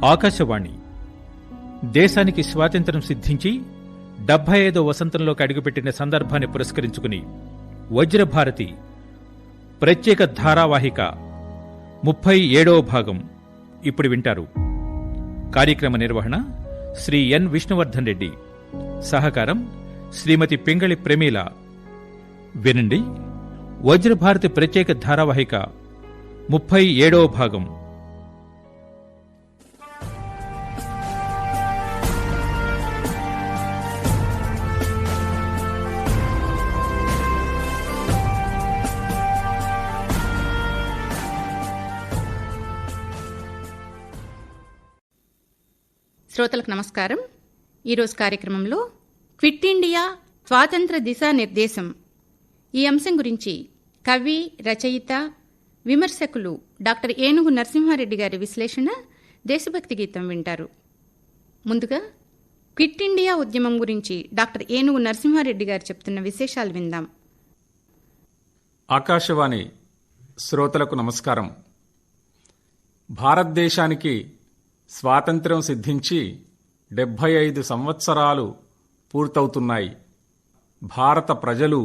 ఆకాశవాణి దేశానికి స్వాతంత్ర్యం సిద్ధించి 75వ వసంతంలోకి అడుగుపెట్టిన సందర్భాన్ని పురస్కరించుకుని వజ్రభారతి ప్రత్యేక ధారావాహిక 37వ భాగం ఇప్పుడు వింటారు. కార్యక్రమ నిర్వహణ శ్రీ ఎన్ విష్ణువర్ధన్ రెడ్డి, సహకారం శ్రీమతి పింగళి ప్రమీల. వినండి, వజ్రభారతి ప్రత్యేక ధారావాహిక 37వ భాగం. శ్రోతలకు నమస్కారం. ఈరోజు కార్యక్రమంలో క్విట్ ఇండియా స్వాతంత్ర దిశానిర్దేశం ఈ అంశం గురించి కవి, రచయిత, విమర్శకులు డాక్టర్ ఏనుగు నరసింహారెడ్డి గారి విశ్లేషణ, దేశభక్తి గీతం వింటారు. ముందుగా క్విట్ ఇండియా ఉద్యమం గురించి డాక్టర్ ఏనుగు నరసింహారెడ్డి గారు చెప్తున్న విశేషాలు విందాం. ఆకాశవాణి శ్రోతలకు నమస్కారం. భారతదేశానికి స్వాతంత్ర్యం సిద్ధించి 75 సంవత్సరాలు పూర్తవుతున్నాయి. భారత ప్రజలు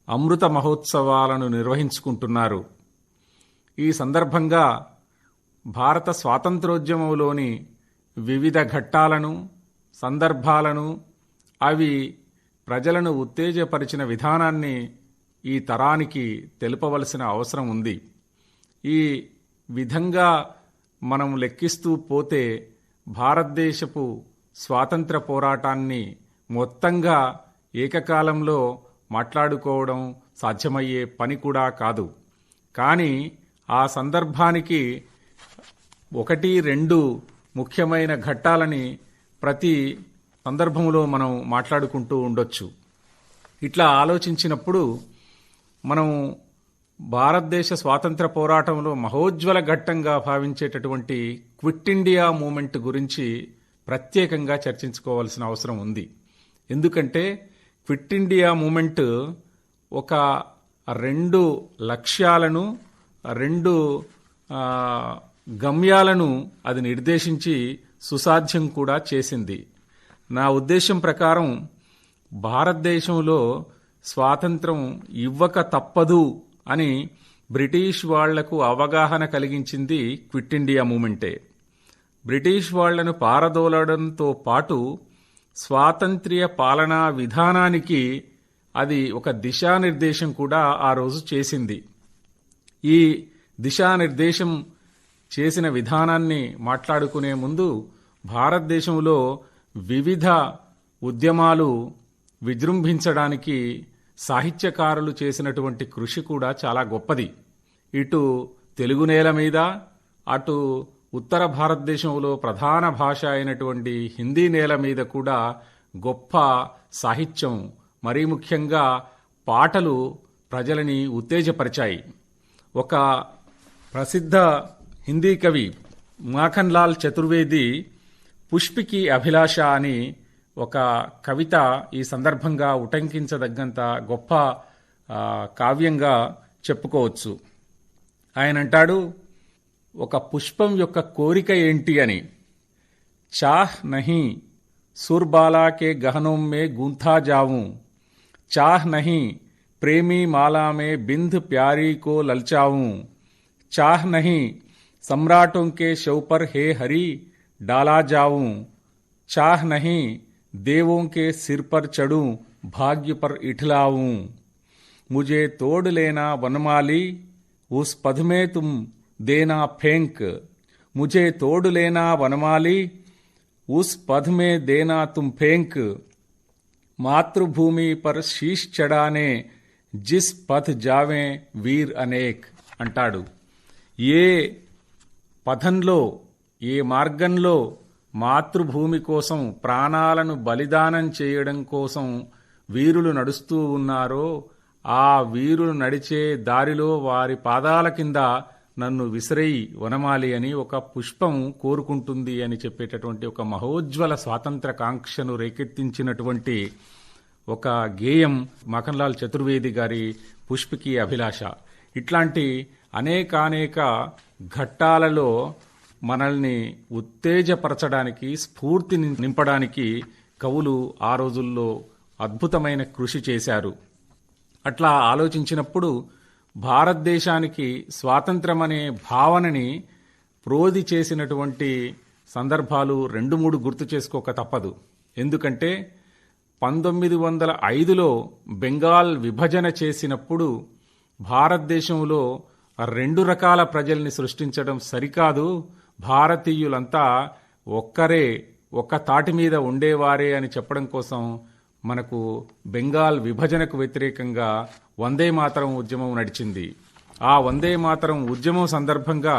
అమృత మహోత్సవాలను నిర్వహించుకుంటున్నారు. ఈ సందర్భంగా భారత స్వాతంత్రోద్యమంలోని వివిధ ఘట్టాలను, సందర్భాలను, అవి ప్రజలను ఉత్తేజపరిచిన విధానాన్ని ఈ తరానికి తెలుపవలసిన అవసరం ఉంది. ఈ విధంగా మనం లెక్కిస్తూ పోతే భారతదేశపు స్వాతంత్ర పోరాటాన్ని మొత్తంగా ఏకకాలంలో మాట్లాడుకోవడం సాధ్యమయ్యే పని కూడా కాదు. కానీ ఆ సందర్భానికి 1-2 ముఖ్యమైన ఘట్టాలని ప్రతి సందర్భంలో మనం మాట్లాడుకుంటూ ఉండొచ్చు. ఇట్లా ఆలోచించినప్పుడు మనం భారతదేశ స్వాతంత్ర పోరాటంలో మహోజ్వల ఘట్టంగా భావించేటటువంటి క్విట్ ఇండియా మూమెంట్ గురించి ప్రత్యేకంగా చర్చించుకోవాల్సిన అవసరం ఉంది. ఎందుకంటే క్విట్ ఇండియా మూమెంట్ ఒక 2 లక్ష్యాలను, 2 గమ్యాలను అది నిర్దేశించి సుసాధ్యం కూడా చేసింది. నా ఉద్దేశం ప్రకారం భారతదేశంలో స్వాతంత్రం ఇవ్వక తప్పదు అని బ్రిటిష్ వాళ్లకు అవగాహన కలిగించింది క్విట్ ఇండియా మూమెంటే. బ్రిటిష్ వాళ్లను పారదోలడంతో పాటు స్వాతంత్ర్య పాలనా విధానానికి అది ఒక దిశానిర్దేశం కూడా ఆ రోజు చేసింది. ఈ దిశానిర్దేశం చేసిన విధానాన్ని మాట్లాడుకునే ముందు భారతదేశంలో వివిధ ఉద్యమాలు విజృంభించడానికి సాహిత్యకారులు చేసినటువంటి కృషి కూడా చాలా గొప్పది. ఇటు తెలుగు నేల మీద, అటు ఉత్తర భారతదేశంలో ప్రధాన భాష అయినటువంటి హిందీ నేల మీద కూడా గొప్ప సాహిత్యం, మరీ ముఖ్యంగా పాటలు ప్రజలని ఉత్తేజపరిచాయి. ఒక ప్రసిద్ధ హిందీ కవి మాఖన్ లాల్ చతుర్వేది పుష్పికి అభిలాష అని ఒక కవిత ఈ సందర్భంగా ఉటంకించదగ్గంత గొప్ప కావ్యంగా చెప్పుకోవచ్చు. ఆయన అంటాడు, ఒక పుష్పం యొక్క కోరిక ఏంటి అని. చాహ్ నహీ సుర్బాలా కే గహనోం మే గూంథా జాऊं, చాహ్ నహీ ప్రేమీ మాలా మే బింద్ ప్యారీ కో లల్చాऊं, చాహ్ నహీ सम्राटों के शव पर हे हरी डाला जाऊं, चाह नहीं देवों के सिर पर चढ़ूं भाग्य पर इठलाऊं, मुझे तोड़ लेना वनमाली उस पद में तुम देना फेंक, मुझे तोड़ लेना वनमाली उस पद में देना तुम फेंक, मातृभूमि पर शीश चढ़ाने जिस पथ जावें वीर अनेक अंटाडू. ये పథంలో, ఏ మార్గంలో మాతృభూమి కోసం ప్రాణాలను బలిదానం చేయడం కోసం వీరులు నడుస్తూ ఉన్నారో ఆ వీరులు నడిచే దారిలో వారి పాదాల కింద నన్ను విసిరేయి వనమాలి అని ఒక పుష్పం కోరుకుంటుంది అని చెప్పేటటువంటి ఒక మహోజ్వల స్వాతంత్ర కాంక్షను రేకెత్తించినటువంటి ఒక గేయం మాఖన్ లాల్ చతుర్వేది గారి పుష్పికి అభిలాష. ఇట్లాంటి అనేకానేక ఘట్టాలలో మనల్ని ఉత్తేజపరచడానికి, స్ఫూర్తిని నింపడానికి కవులు ఆ రోజుల్లో అద్భుతమైన కృషి చేశారు. అట్లా ఆలోచించినప్పుడు భారతదేశానికి స్వాతంత్రం అనే భావనని ప్రోది చేసినటువంటి సందర్భాలు 2-3 గుర్తు చేసుకోక తప్పదు. ఎందుకంటే 1905లో బెంగాల్ విభజన చేసినప్పుడు భారతదేశంలో 2 రకాల ప్రజల్ని సృష్టించడం సరికాదు, భారతీయులంతా ఒక్కరే, ఒక్క తాటి మీద ఉండేవారే అని చెప్పడం కోసం మనకు బెంగాల్ విభజనకు వ్యతిరేకంగా వందే మాతరం ఉద్యమం నడిచింది. ఆ వందే మాతరం ఉద్యమం సందర్భంగా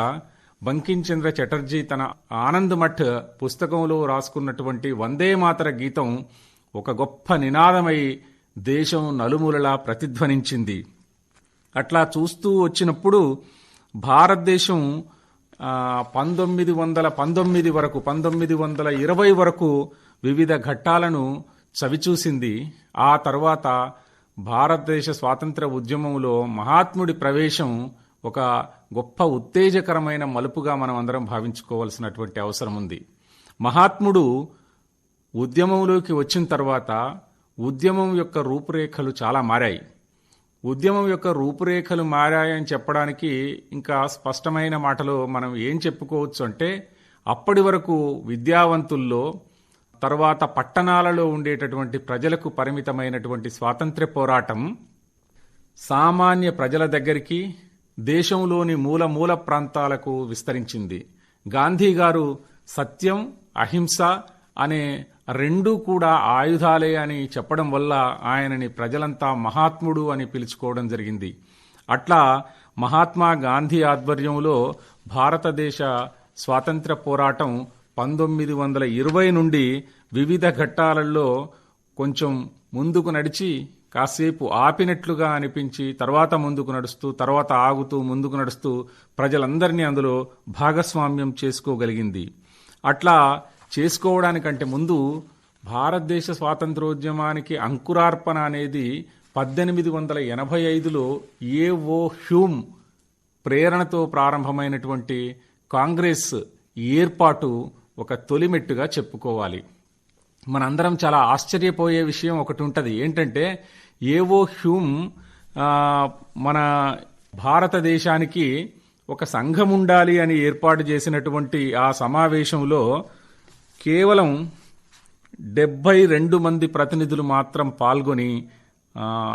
బంకించంద్ర చటర్జీ తన ఆనంద్ మఠ్ పుస్తకంలో రాసుకున్నటువంటి వందే మాతర గీతం ఒక గొప్ప నినాదమై దేశం నలుమూలలా ప్రతిధ్వనించింది. అట్లా చూస్తూ వచ్చినప్పుడు భారతదేశం 1919 వరకు 1920 వరకు వివిధ ఘట్టాలను చవిచూసింది. ఆ తర్వాత భారతదేశ స్వాతంత్ర ఉద్యమంలో మహాత్ముడి ప్రవేశం ఒక గొప్ప ఉత్తేజకరమైన మలుపుగా మనం అందరం భావించుకోవాల్సినటువంటి అవసరం ఉంది. మహాత్ముడు ఉద్యమంలోకి వచ్చిన తర్వాత ఉద్యమం యొక్క రూపురేఖలు చాలా మారాయి. ఉద్యమం యొక్క రూపురేఖలు మారాయని చెప్పడానికి ఇంకా స్పష్టమైన మాటలో మనం ఏం చెప్పుకోవచ్చు అంటే, అప్పటి వరకు విద్యావంతుల్లో, తర్వాత పట్టణాలలో ఉండేటటువంటి ప్రజలకు పరిమితమైనటువంటి స్వాతంత్ర్య పోరాటం సామాన్య ప్రజల దగ్గరికి, దేశంలోని మూల ప్రాంతాలకు విస్తరించింది. గాంధీ గారు సత్యం, అహింస అనే 2 కూడా ఆయుధాలే అని చెప్పడం వల్ల ఆయనని ప్రజలంతా మహాత్ముడు అని పిలుచుకోవడం జరిగింది. అట్లా మహాత్మా గాంధీ ఆధ్వర్యంలో భారతదేశ స్వాతంత్ర పోరాటం 1920 నుండి వివిధ ఘట్టాలలో కొంచెం ముందుకు నడిచి, కాసేపు ఆపినట్లుగా అనిపించి, తర్వాత ముందుకు నడుస్తూ, తర్వాత ఆగుతూ, ముందుకు నడుస్తూ ప్రజలందరినీ అందులో భాగస్వామ్యం చేసుకోగలిగింది. అట్లా చేసుకోవడానికంటే ముందు భారతదేశ స్వాతంత్రోద్యమానికి అంకురార్పణ అనేది 1885లో ఏ.ఓ. హ్యూమ్ ప్రేరణతో ప్రారంభమైనటువంటి కాంగ్రెస్ ఏర్పాటు ఒక తొలిమెట్టుగా చెప్పుకోవాలి. మనందరం చాలా ఆశ్చర్యపోయే విషయం ఒకటి ఉంటుంది. ఏంటంటే, ఏ.ఓ. హ్యూమ్ మన భారతదేశానికి ఒక సంఘం ఉండాలి అని ఏర్పాటు చేసినటువంటి ఆ సమావేశంలో కేవలం 72 మంది ప్రతినిధులు మాత్రం పాల్గొని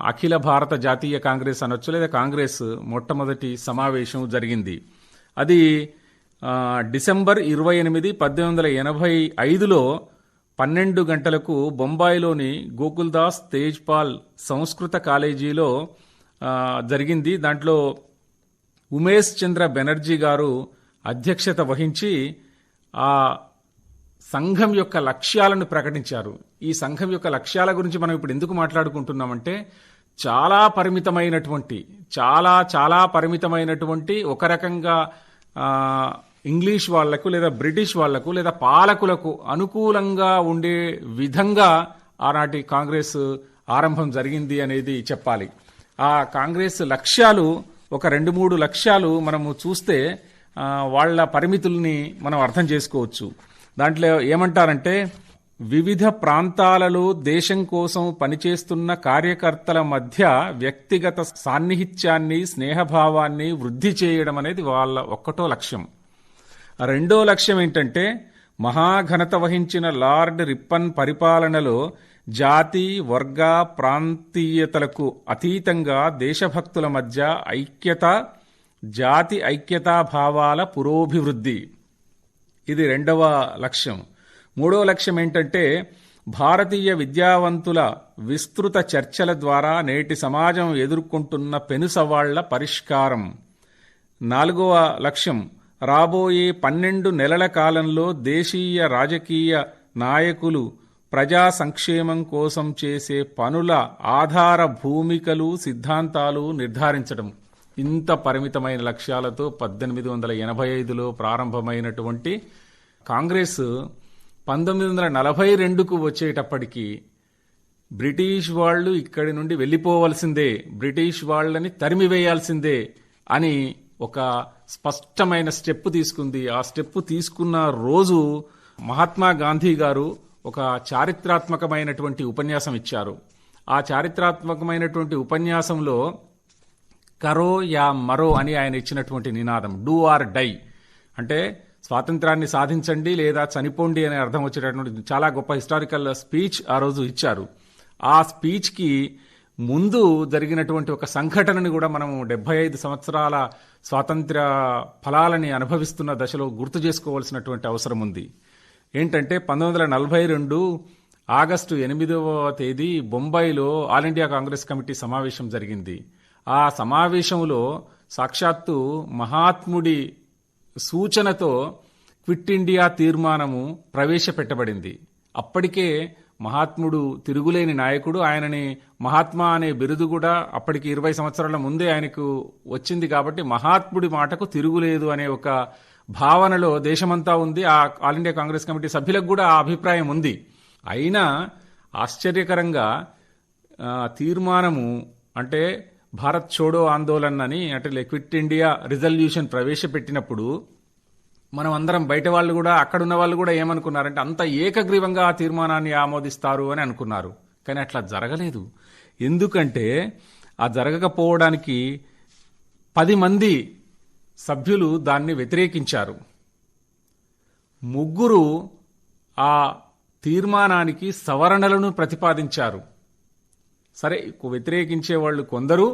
అఖిల భారత జాతీయ కాంగ్రెస్ అనొచ్చు, లేదా కాంగ్రెస్ మొట్టమొదటి సమావేశం జరిగింది. అది డిసెంబర్ 28, 1885లో 12 గంటలకు బొంబాయిలోని గోకుల్దాస్ తేజ్పాల్ సంస్కృత కాలేజీలో జరిగింది. దాంట్లో ఉమేష్ చంద్ర బెనర్జీ గారు అధ్యక్షత వహించి ఆ సంఘం యొక్క లక్ష్యాలను ప్రకటించారు. ఈ సంఘం యొక్క లక్ష్యాల గురించి మనం ఇప్పుడు ఎందుకు మాట్లాడుకుంటున్నామంటే, చాలా పరిమితమైనటువంటి ఒక రకంగా ఇంగ్లీష్ వాళ్లకు, లేదా బ్రిటిష్ వాళ్లకు, లేదా పాలకులకు అనుకూలంగా ఉండే విధంగా ఆనాటి కాంగ్రెస్ ఆరంభం జరిగింది అనేది చెప్పాలి. ఆ కాంగ్రెస్ లక్ష్యాలు ఒక 2-3 లక్ష్యాలు మనము చూస్తే వాళ్ల పరిమితుల్ని మనం అర్థం చేసుకోవచ్చు. దాంట్లో ఏమంటారంటే, వివిధ ప్రాంతాలలో దేశం కోసం పనిచేస్తున్న కార్యకర్తల మధ్య వ్యక్తిగత సాన్నిహిత్యాన్ని, స్నేహభావాన్ని వృద్ధి చేయడం అనేది వాళ్ళ ఒక్కటో లక్ష్యం. రెండో లక్ష్యం ఏంటంటే, మహాఘనత వహించిన లార్డ్ రిప్పన్ పరిపాలనలో జాతి, వర్గ, ప్రాంతీయతలకు అతీతంగా దేశభక్తుల మధ్య ఐక్యత, జాతి ఐక్యతాభావాల పురోభివృద్ధి. ఇది రెండవ లక్ష్యం. మూడో లక్ష్యం ఏంటంటే, భారతీయ విద్యావంతుల విస్తృత చర్చల ద్వారా నేటి సమాజం ఎదుర్కొంటున్న పెను సవాళ్ల పరిష్కారం. నాలుగవ లక్ష్యం, రాబోయే 12 నెలల కాలంలో దేశీయ రాజకీయ నాయకులు ప్రజా సంక్షేమం కోసం చేసే పనుల ఆధార భూమికలు, సిద్ధాంతాలు నిర్ధారించడం. ఇంత పరిమితమైన లక్ష్యాలతో 1885లో ప్రారంభమైనటువంటి కాంగ్రెస్ 1942కు వచ్చేటప్పటికి బ్రిటిష్ వాళ్ళు ఇక్కడి నుండి వెళ్ళిపోవలసిందే, బ్రిటిష్ వాళ్ళని తరిమివేయాల్సిందే అని ఒక స్పష్టమైన స్టెప్ తీసుకుంది. ఆ స్టెప్ తీసుకున్న రోజు మహాత్మా గాంధీ గారు ఒక చారిత్రాత్మకమైనటువంటి ఉపన్యాసం ఇచ్చారు. ఆ చారిత్రాత్మకమైనటువంటి ఉపన్యాసంలో కరో యా మరో అని ఆయన ఇచ్చినటువంటి నినాదం, డూ ఆర్ డై, అంటే స్వాతంత్రాన్ని సాధించండి లేదా చనిపోండి అనే అర్థం వచ్చేటటువంటి చాలా గొప్ప హిస్టారికల్ స్పీచ్ ఆ రోజు ఇచ్చారు. ఆ స్పీచ్కి ముందు జరిగినటువంటి ఒక సంఘటనని కూడా మనం 75 సంవత్సరాల స్వాతంత్ర్య ఫలాలని అనుభవిస్తున్న దశలో గుర్తు చేసుకోవాల్సినటువంటి అవసరం ఉంది. ఏంటంటే 1942 ఆగస్టు 8వ తేదీ బొంబాయిలో ఆల్ ఇండియా కాంగ్రెస్ కమిటీ సమావేశం జరిగింది. ఆ సమావేశంలో సాక్షాత్తు మహాత్ముడి సూచనతో క్విట్ ఇండియా తీర్మానము ప్రవేశపెట్టబడింది. అప్పటికే మహాత్ముడు తిరుగులేని నాయకుడు. ఆయనని మహాత్మా అనే బిరుదు కూడా అప్పటికి 20 సంవత్సరాల ముందే ఆయనకు వచ్చింది. కాబట్టి మహాత్ముడి మాటకు తిరుగులేదు అనే ఒక భావనలో దేశమంతా ఉంది. ఆ ఆల్ ఇండియా కాంగ్రెస్ కమిటీ సభ్యులకు కూడా ఆ అభిప్రాయం ఉంది. అయినా ఆశ్చర్యకరంగా తీర్మానము అంటే భారత్ ఛోడో ఆందోళన్ అని, అంటే క్విట్ ఇండియా రిజల్యూషన్ ప్రవేశపెట్టినప్పుడు మనం అందరం బయట వాళ్ళు కూడా అక్కడున్న వాళ్ళు కూడా ఏమనుకున్నారంటే అంత ఏకగ్రీవంగా ఆ తీర్మానాన్ని ఆమోదిస్తారు అని అనుకున్నారు. కానీ అట్లా జరగలేదు. ఎందుకంటే ఆ జరగకపోవడానికి 10 మంది సభ్యులు దాన్ని వ్యతిరేకించారు. 3 ఆ తీర్మానానికి సవరణలను ప్రతిపాదించారు. సరే, వ్యతిరేకించే వాళ్ళు కొందరు,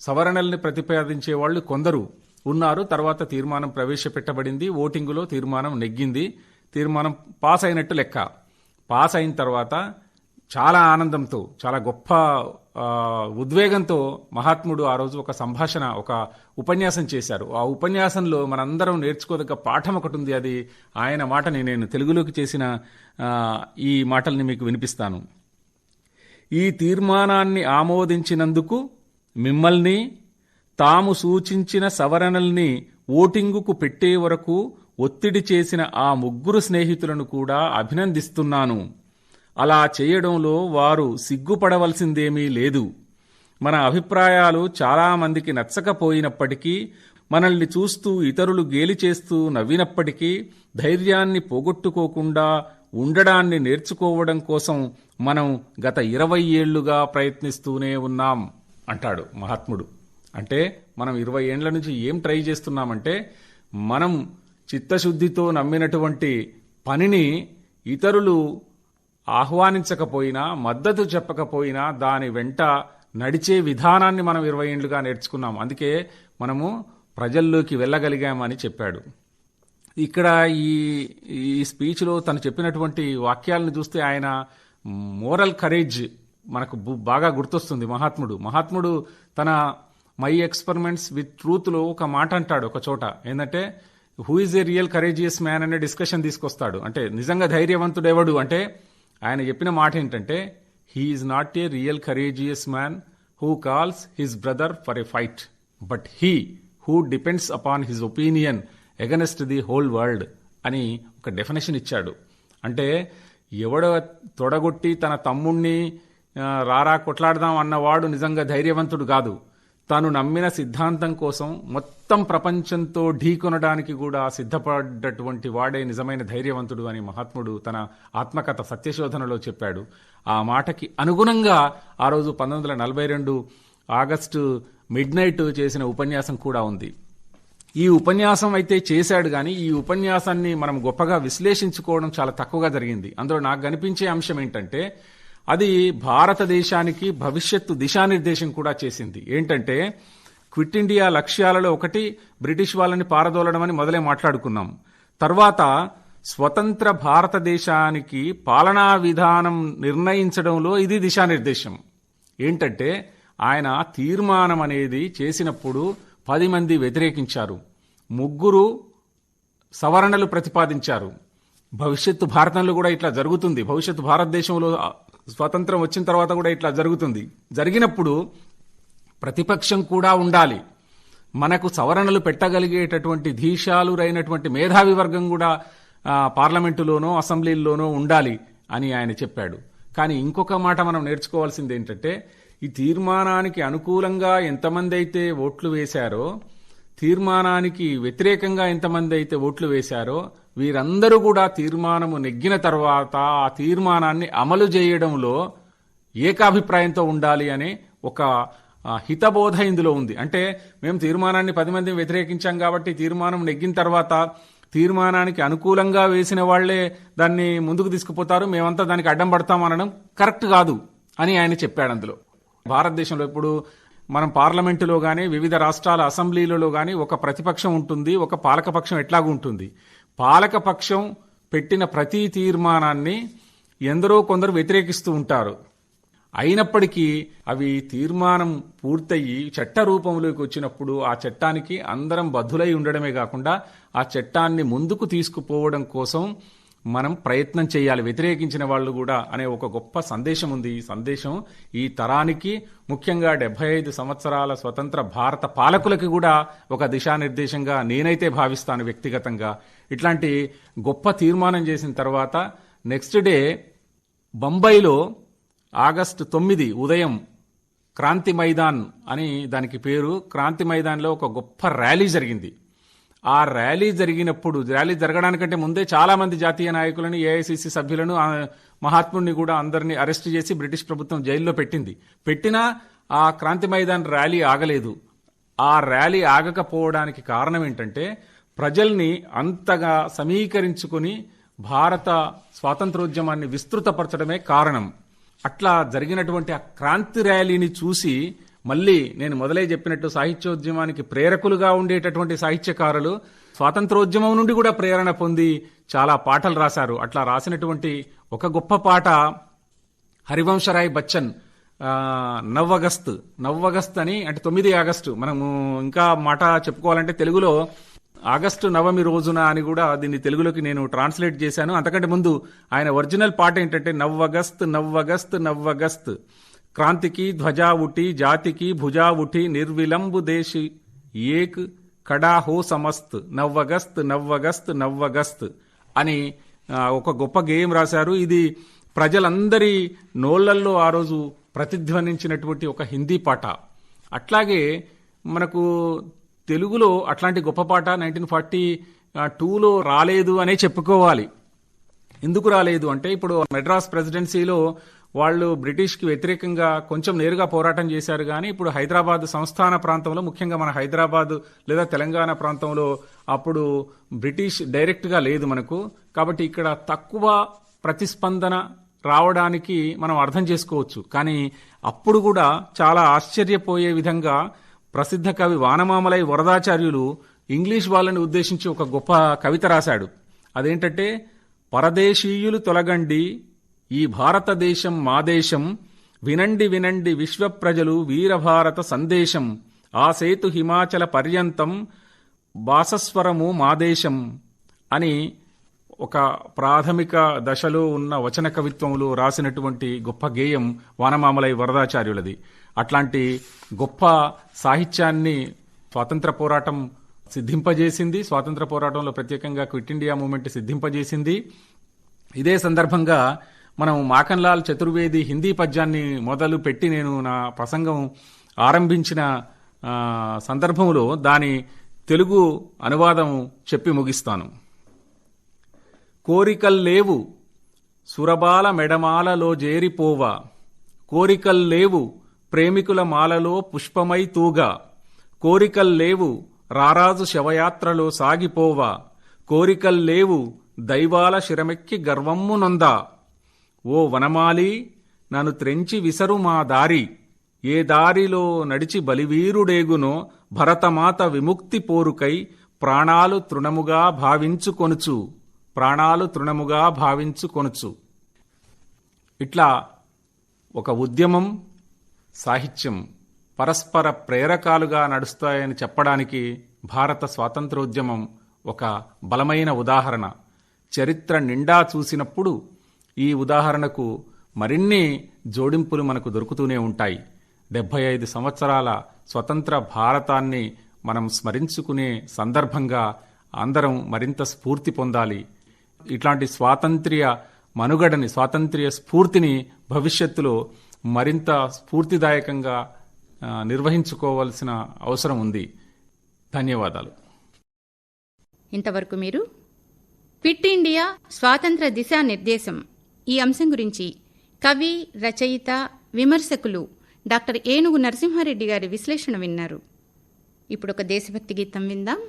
సవరణల్ని ప్రతిపాదించే వాళ్ళు కొందరు ఉన్నారు. తర్వాత తీర్మానం ప్రవేశపెట్టబడింది. ఓటింగులో తీర్మానం నెగ్గింది. తీర్మానం పాస్ అయినట్టు లెక్క. పాస్ అయిన తర్వాత చాలా ఆనందంతో, చాలా గొప్ప ఉద్వేగంతో మహాత్ముడు ఆ రోజు ఒక సంభాషణ, ఒక ఉపన్యాసం చేశారు. ఆ ఉపన్యాసంలో మనందరం నేర్చుకోదగ్గ పాఠం ఒకటి ఉంది. అది ఆయన మాటని నేను తెలుగులోకి చేసిన ఈ మాటల్ని మీకు వినిపిస్తాను. ఈ తీర్మానాన్ని ఆమోదించినందుకు మిమ్మల్ని, తాము సూచించిన సవరణల్ని ఓటింగుకు పెట్టే వరకు ఒత్తిడి చేసిన ఆ 3 స్నేహితులను కూడా అభినందిస్తున్నాను. అలా చేయడంలో వారు సిగ్గుపడవలసిందేమీ లేదు. మన అభిప్రాయాలు చాలామందికి నచ్చకపోయినప్పటికీ, మనల్ని చూస్తూ ఇతరులు గేలి చేస్తూ నవ్వినప్పటికీ ధైర్యాన్ని పోగొట్టుకోకుండా ఉండడాన్ని నేర్చుకోవడం కోసం మనం గత 20 ఏళ్లుగా ప్రయత్నిస్తూనే ఉన్నాం అంటాడు మహాత్ముడు. అంటే మనం 20 ఏండ్ల నుంచి ఏం ట్రై చేస్తున్నామంటే, మనం చిత్తశుద్ధితో నమ్మినటువంటి పనిని ఇతరులు ఆహ్వానించకపోయినా, మద్దతు చెప్పకపోయినా దాని వెంట నడిచే విధానాన్ని మనం 20 ఏండ్లుగా నేర్చుకున్నాం. అందుకే మనము ప్రజల్లోకి వెళ్ళగలిగామని చెప్పాడు. ఇక్కడ ఈ స్పీచ్లో తను చెప్పినటువంటి వాక్యాలను చూస్తే ఆయన మోరల్ కరేజ్ మనకు బాగా గుర్తొస్తుంది. మహాత్ముడు తన మై ఎక్స్పెరిమెంట్స్ విత్ ట్రూత్లో ఒక మాట అంటాడు ఒక చోట. ఏంటంటే, who is a real courageous man అనే డిస్కషన్ తీసుకొస్తాడు. అంటే నిజంగా ధైర్యవంతుడు ఎవడు అంటే, ఆయన చెప్పిన మాట ఏంటంటే, he is not a real courageous man who calls his brother for a fight, but he who depends upon his opinion against the whole world అని ఒక డెఫినేషన్ ఇచ్చాడు. అంటే ఎవడ తొడగొట్టి తన తమ్ముణ్ణి రారా కొట్లాడదాం అన్నవాడు నిజంగా ధైర్యవంతుడు కాదు. తాను నమ్మిన సిద్ధాంతం కోసం మొత్తం ప్రపంచంతో ఢీకొనడానికి కూడా సిద్ధపడ్డటువంటి వాడే నిజమైన ధైర్యవంతుడు అని మహాత్ముడు తన ఆత్మకథ సత్యశోధనలో చెప్పాడు. ఆ మాటకి అనుగుణంగా ఆ రోజు 1942 ఆగస్టు మిడ్ నైట్ చేసిన ఉపన్యాసం కూడా ఉంది. ఈ ఉపన్యాసం అయితే చేశాడు, కానీ ఈ ఉపన్యాసాన్ని మనం గొప్పగా విశ్లేషించుకోవడం చాలా తక్కువగా జరిగింది. అందులో నాకు కనిపించే అంశం ఏంటంటే, అది భారతదేశానికి భవిష్యత్తు దిశానిర్దేశం కూడా చేసింది. ఏంటంటే, క్విట్ ఇండియా లక్ష్యాలలో ఒకటి బ్రిటిష్ వాళ్ళని పారదోలడం అని మొదలే మాట్లాడుకున్నాం. తర్వాత స్వతంత్ర భారతదేశానికి పాలనా విధానం నిర్ణయించడంలో ఇది దిశానిర్దేశం. ఏంటంటే, ఆయన తీర్మానం అనేది చేసినప్పుడు 10 మంది వ్యతిరేకించారు, 3 సవరణలు ప్రతిపాదించారు. భవిష్యత్తు భారతంలో కూడా ఇట్లా జరుగుతుంది. భవిష్యత్తు భారతదేశంలో స్వతంత్రం వచ్చిన తర్వాత కూడా ఇట్లా జరుగుతుంది. జరిగినప్పుడు ప్రతిపక్షం కూడా ఉండాలి. మనకు సవరణలు పెట్టగలిగేటటువంటి ధీశాలురైనటువంటి మేధావి వర్గం కూడా పార్లమెంటులోనో అసెంబ్లీల్లోనో ఉండాలి అని ఆయన చెప్పాడు. కానీ ఇంకొక మాట మనం నేర్చుకోవాల్సింది ఏంటంటే, ఈ తీర్మానానికి అనుకూలంగా ఎంతమంది అయితే ఓట్లు వేశారో తీర్మానానికి వ్యతిరేకంగా ఎంతమంది అయితే ఓట్లు వేశారో వీరందరూ కూడా తీర్మానము నెగ్గిన తర్వాత ఆ తీర్మానాన్ని అమలు చేయడంలో ఏకాభిప్రాయంతో ఉండాలి అనే ఒక హితబోధ ఇందులో ఉంది. అంటే మేము తీర్మానాన్ని 10 మంది వ్యతిరేకించాం కాబట్టి తీర్మానం నెగ్గిన తర్వాత తీర్మానానికి అనుకూలంగా వేసిన వాళ్లే దాన్ని ముందుకు తీసుకుపోతారు, మేమంతా దానికి అడ్డం పడతామనడం కరెక్ట్ కాదు అని ఆయన చెప్పాడు. అందులో భారతదేశంలో ఇప్పుడు మనం పార్లమెంటులో గానీ వివిధ రాష్ట్రాల అసెంబ్లీలలో గానీ ఒక ప్రతిపక్షం ఉంటుంది, ఒక పాలకపక్షం ఎట్లాగూ ఉంటుంది. పాలకపక్షం పెట్టిన ప్రతి తీర్మానాన్ని ఎందరో కొందరు వ్యతిరేకిస్తూ ఉంటారు. అయినప్పటికీ అవి తీర్మానం పూర్తయి చట్ట రూపంలోకి వచ్చినప్పుడు ఆ చట్టానికి అందరం బద్ధులై ఉండడమే కాకుండా ఆ చట్టాన్ని ముందుకు తీసుకుపోవడం కోసం మనం ప్రయత్నం చేయాలి, వ్యతిరేకించిన వాళ్ళు కూడా అనే ఒక గొప్ప సందేశం ఉంది. ఈ సందేశం ఈ తరానికి, ముఖ్యంగా 75 సంవత్సరాల స్వతంత్ర భారత పాలకులకి కూడా ఒక దిశానిర్దేశంగా నేనైతే భావిస్తాను వ్యక్తిగతంగా. ఇట్లాంటి గొప్ప తీర్మానం చేసిన తర్వాత నెక్స్ట్ డే బొంబాయిలో ఆగస్టు 9 ఉదయం క్రాంతి మైదాన్ అని దానికి పేరు, క్రాంతి మైదాన్లో ఒక గొప్ప ర్యాలీ జరిగింది. ఆ ర్యాలీ జరగడానికంటే ముందే చాలా మంది జాతీయ నాయకులని, ఏఐసిసి సభ్యులను, మహాత్ముడిని కూడా అందరినీ అరెస్ట్ చేసి బ్రిటిష్ ప్రభుత్వం జైల్లో పెట్టినా ఆ క్రాంతి మైదాన్ ర్యాలీ ఆగలేదు. ఆ ర్యాలీ ఆగకపోవడానికి కారణం ఏంటంటే ప్రజల్ని అంతగా సమీకరించుకుని భారత స్వాతంత్రోద్యమాన్ని విస్తృతపరచడమే కారణం. అట్లా జరిగినటువంటి ఆ క్రాంతి ర్యాలీని చూసి మళ్ళీ నేను మొదలై చెప్పినట్టు సాహిత్యోద్యమానికి ప్రేరకులుగా ఉండేటటువంటి సాహిత్యకారులు స్వాతంత్రోద్యమం నుండి కూడా ప్రేరణ పొంది చాలా పాటలు రాశారు. అట్లా రాసినటువంటి ఒక గొప్ప పాట హరివంశరాయ్ బచ్చన్ నవ్వగస్త్ అని, అంటే 9 ఆగస్టు. మనము ఇంకా మాట చెప్పుకోవాలంటే తెలుగులో ఆగస్టు 9వ రోజున అని కూడా దీన్ని తెలుగులోకి నేను ట్రాన్స్లేట్ చేశాను. అంతకంటే ముందు ఆయన ఒరిజినల్ పాట ఏంటంటే నవ్వగస్త్ క్రాంతికి ధ్వజా ఉఠి జాతికి భుజా ఉఠి నిర్విలంబు దేశి ఏక్ కడా హో సమస్త్ నవ్వగస్త్ అని ఒక గొప్ప గేయం రాశారు. ఇది ప్రజలందరి నోళ్లల్లో ఆ రోజు ప్రతిధ్వనించినటువంటి ఒక హిందీ పాట. అట్లాగే మనకు తెలుగులో అట్లాంటి గొప్ప పాట 1942లో రాలేదు అనే చెప్పుకోవాలి. ఎందుకు రాలేదు అంటే ఇప్పుడు మెడ్రాస్ ప్రెసిడెన్సీలో వాళ్ళు బ్రిటిష్కి వ్యతిరేకంగా కొంచెం నేరుగా పోరాటం చేశారు. కానీ ఇప్పుడు హైదరాబాద్ సంస్థాన ప్రాంతంలో, ముఖ్యంగా మన హైదరాబాద్ లేదా తెలంగాణ ప్రాంతంలో అప్పుడు బ్రిటిష్ డైరెక్ట్గా లేదు మనకు. కాబట్టి ఇక్కడ తక్కువ ప్రతిస్పందన రావడానికి మనం అర్థం చేసుకోవచ్చు. కానీ అప్పుడు కూడా చాలా ఆశ్చర్యపోయే విధంగా ప్రసిద్ధ కవి వానమామలై వరదాచార్యులు ఇంగ్లీష్ వాళ్ళని ఉద్దేశించి ఒక గొప్ప కవిత రాశాడు. అదేంటంటే, పరదేశీయులు తొలగండి, ఈ భారతదేశం మా దేశం, వినండి వినండి విశ్వ ప్రజలు వీరభారత సందేశం, ఆ సేతు హిమాచల పర్యంతం భాసస్వరము మా దేశం అని ఒక ప్రాథమిక దశలో ఉన్న వచన కవిత్వంలో రాసినటువంటి గొప్ప గేయం వానమామలై వరదాచార్యులది. అట్లాంటి గొప్ప సాహిత్యాన్ని స్వాతంత్ర పోరాటం సిద్ధింపజేసింది. స్వాతంత్ర పోరాటంలో ప్రత్యేకంగా క్విట్ ఇండియా మూవ్మెంట్ సిద్ధింపజేసింది. ఇదే సందర్భంగా మనం మాఖన్లాల్ చతుర్వేది హిందీ పద్యాన్ని మొదలు పెట్టి నేను నా ప్రసంగం ఆరంభించిన సందర్భంలో దాని తెలుగు అనువాదం చెప్పి ముగిస్తాను. కోరికల్లేవు సురబాల మెడమాలలో జేరిపోవా, కోరికల్లేవు ప్రేమికుల మాలలో పుష్పమై తూగా, కోరికల్లేవు రారాజు శవయాత్రలో సాగిపోవా, కోరికల్లేవు దైవాల శిరమెక్కి గర్వమ్ము నొందా, ఓ వనమాలి నన్ను త్రెంచి విసరు మా దారి, ఏ దారిలో నడిచి బలివీరుడేగునో భరతమాత విముక్తి పోరుకై ప్రాణాలు తృణముగా భావించుకొనుచు. ఇట్లా ఒక ఉద్యమం, సాహిత్యం పరస్పర ప్రేరకాలుగా నడుస్తాయని చెప్పడానికి భారత స్వాతంత్రోద్యమం ఒక బలమైన ఉదాహరణ. చరిత్ర నిండా చూసినప్పుడు ఈ ఉదాహరణకు మరిన్ని జోడింపులు మనకు దొరుకుతూనే ఉంటాయి. 75 సంవత్సరాల స్వతంత్ర భారతాన్ని మనం స్మరించుకునే సందర్భంగా అందరం మరింత స్ఫూర్తి పొందాలి. ఇట్లాంటి స్వాతంత్ర్య మనుగడని, స్వాతంత్ర్య స్ఫూర్తిని భవిష్యత్తులో మరింత స్ఫూర్తిదాయకంగా నిర్వహించుకోవాల్సిన అవసరం ఉంది. ధన్యవాదాలు. ఇంతవరకు మీరు క్విట్ ఇండియా స్వాతంత్ర దిశానిర్దేశం ఈ అంశం గురించి కవి, రచయిత, విమర్శకులు డాక్టర్ ఏనుగు నరసింహారెడ్డి గారి విశ్లేషణ విన్నారు. ఇప్పుడు ఒక దేశభక్తి గీతం విందాం.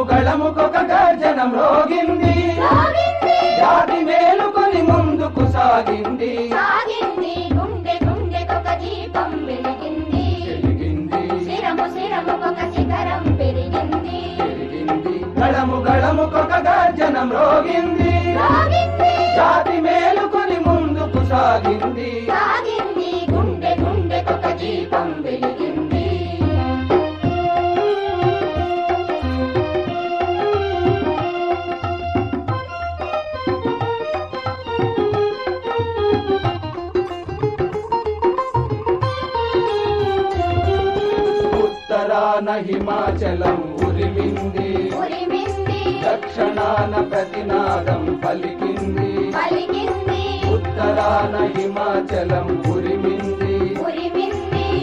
గళముకొక గర్జనం రోగింది, జాతి మేలుకొని ముందుకు సాగింది. గుండె గుండెకొక దీపం వెలిగింది, శిరము శిరముకొక శిఖరం పెరిగింది. గళముకొక గర్జనం రోగింది, జాతి మేలుకొని ముందుకు సాగింది. గుండె గుండెకొక దీపం వెలిగింది. ఉత్తరాన హిమాచలం ఉరిమింది, దక్షిణాన ప్రతినాదం పలికింది. ఉత్తరాన హిమాచలం ఉరిమింది,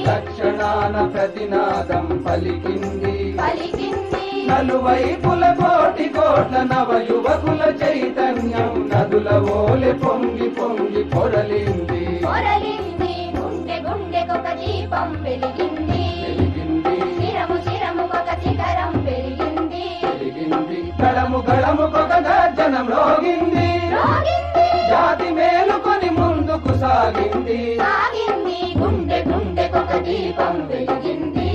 దక్షిణాన ప్రతినాదం పలికింది. నలువైపుల కోటి కోట్ల నవ యువకుల చైతన్యం నదుల ఓలె పొంగి పొంగి పొరలింది. గుండె గుండెకొక దీపం వెలిగింది, శిరము శిరముకొక శిఖరం పెరిగింది. గళముకొక గర్జనం రోగింది, జాతి మేలుకొని ముందుకు సాగింది. గుండె గుండెకొక దీపం వెలిగింది.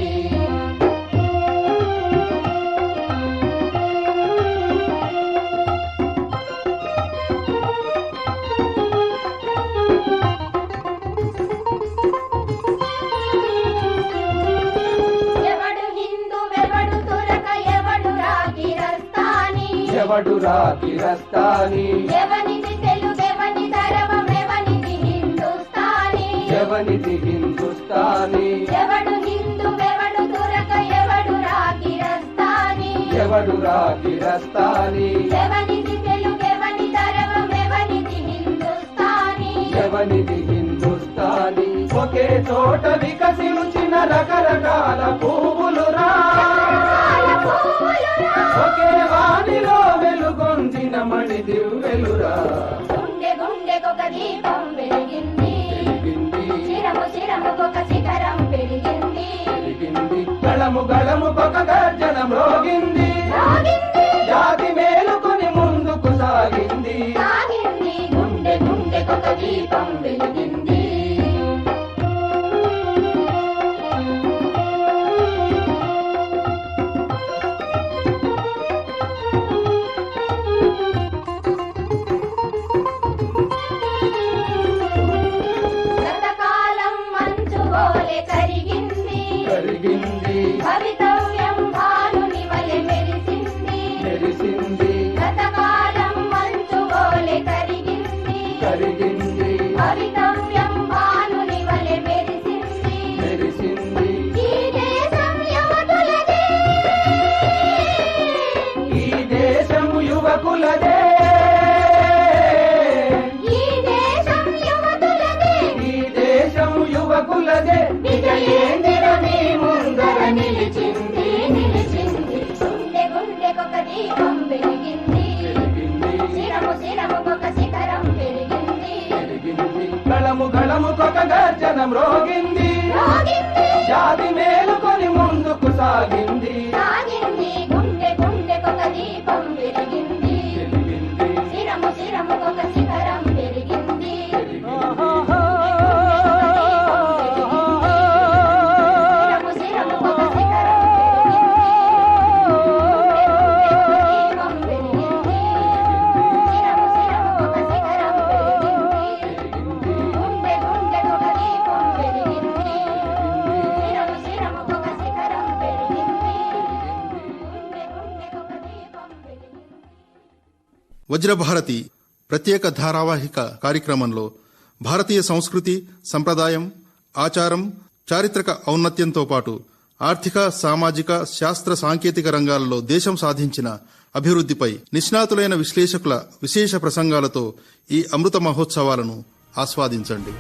ఎవడు రాకిరస్తాని, ఎవనిది తెలుగెవని ధర్మమెవనిది హిందుస్తాని. ఎవనిది హిందుస్తాని, ఎవడు హిందువెవడు తురక ఎవడు రాకిరస్తాని. ఎవడు రాకిరస్తాని, ఎవనిది తెలుగెవని ధర్మమెవనిది హిందుస్తాని. ఎవనిది హిందుస్తాని. ఒకే చోట వికసించిన రకరకాల పువ్వులురా, ఒకే వానిలో వెలుగొందిన మణి దివ్వెలురా. గుండె గుండెకొక దీపం వెలిగింది, శిరము శిరముకొక శిఖరం పెరిగింది. గళముకొక గర్జనం రోగింది, జాతి మేలుకొని ముందుకు సాగింది. గుండె గుండెకొక దీపం వెలిగింది. భవితవ్యం భానుని వలె మెరిసింది. గతకాలం మంచుగోలె కరిగింది. భవితవ్యం భానుని వలె మెరిసింది. ఈ దేశం యువకులదే, ఈ దేశం యువకులదే, ఈ దేశం యువకులదే, ఈ దేశం యువకులదే. విజయేంద్రని ముందర నిలిచింది. గుండె గుండెకొక దీపం వెలిగింది, శిరము శిరముకొక శిఖరం పెరిగింది. గళముకొక గర్జనం రోగింది, జాతి మేలుకొని ముందుకు సాగింది. గుండె గుండెకొక దీపం వెలిగింది, శిరము శిరముకొక శిఖరం పెరిగింది. శిరము శిరముకొక శిఖరం పెరిగింది. వజ్రభారతి ప్రత్యేక ధారావాహిక కార్యక్రమంలో భారతీయ సంస్కృతి, సంప్రదాయం, ఆచారం, చారిత్రక ఔన్నత్యంతో పాటు ఆర్థిక, సామాజిక, శాస్త్ర, సాంకేతిక రంగాలలో దేశం సాధించిన అభివృద్ధిపై నిష్ణాతులైన విశ్లేషకుల విశేష ప్రసంగాలతో ఈ అమృత మహోత్సవాలను ఆస్వాదించండి.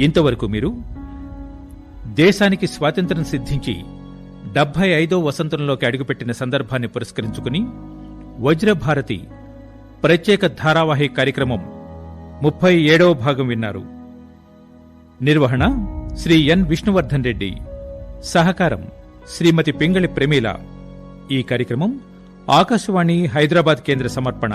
ఇంతవరకు మీరు దేశానికి స్వాతంత్ర్యం సిద్ధించి 75వ వసంతంలోకి అడుగుపెట్టిన సందర్భాన్ని పురస్కరించుకుని వజ్రభారతి ప్రత్యేక ధారావాహిక కార్యక్రమం 37వ భాగం విన్నారు. నిర్వహణ శ్రీ ఎన్ విష్ణువర్ధన్ రెడ్డి. సహకారం శ్రీమతి పింగళి ప్రమీల. ఈ కార్యక్రమం ఆకాశవాణి హైదరాబాద్ కేంద్ర సమర్పణ.